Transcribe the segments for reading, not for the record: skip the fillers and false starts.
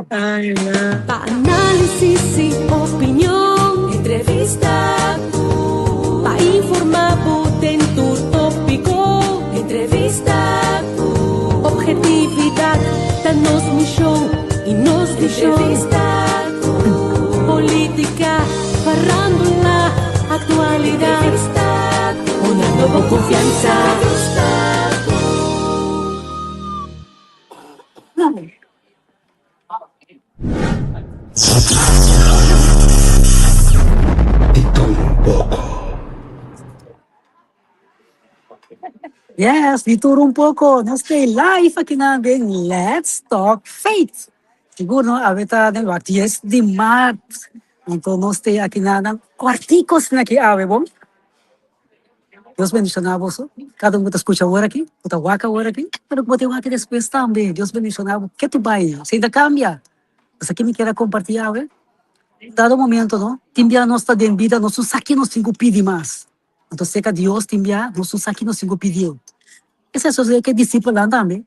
Ay, na. Pa-análisis y opinión, entrevista pa-informar en tu tópico, entrevista objetividad, danos mi show y nos di show. Entrevista política, farándula, actualidad, una nueva confianza. Yes, dituro un poco. Nós stay live aqui na bem Let's Talk Faith. Siguro, no, abeta del Baties de March. Então, nós stay aqui na quarticos na que ave, bom? Deus bendicionar a você. Cada um que escuta agora aqui, que está waka agora aqui, pero que bote aqui depois também. Deus bendicionar. Que tu vai? Se ainda cambia. Mas aqui me quer compartilhar, né? Dado momento, no? Timbia nos está dentro vida, nós aqui nos cinco pedi mais. Então, sei que Deus timbia, nós aqui nos cinco pediu. Essa é a coisa que discípulo também.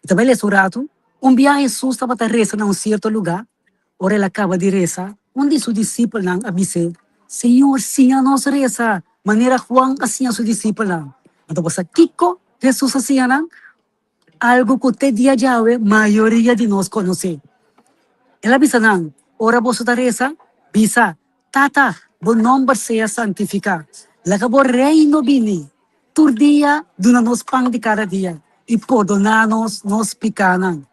Também lê surato. Dia Jesus estava a rezar em certo lugar. Ora ele acaba de rezar. Onde seu discípulo não avise, Senhor, sim a nós reza. Maneira Juan assim a seu discípulo não. Então, você Kiko, Jesus assim não. Algo que até dia de hoje, maioria de nós conhece. Ela avisa não. Ora você está reza, bisa. Tata, bom nome seja santificado. Lagabo reino bini. Tur dia, duna nos pang de cada dia. E perdonar-nos, nos picanan.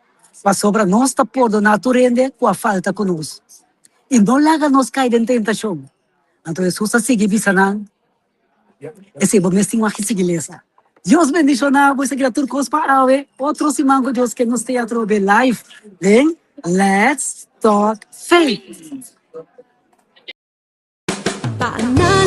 Para sobra nós está perdonar tu rende com a falta conosco. E não laga nos cair em tentação. Então, Jesus a seguir bisanan. Esse bom mestre aqui sigilesa. Deus bendicionar, você que tur cos para ave. Outros imango Deus que nos teatro de live. Then, let's talk faith. Pa-análisis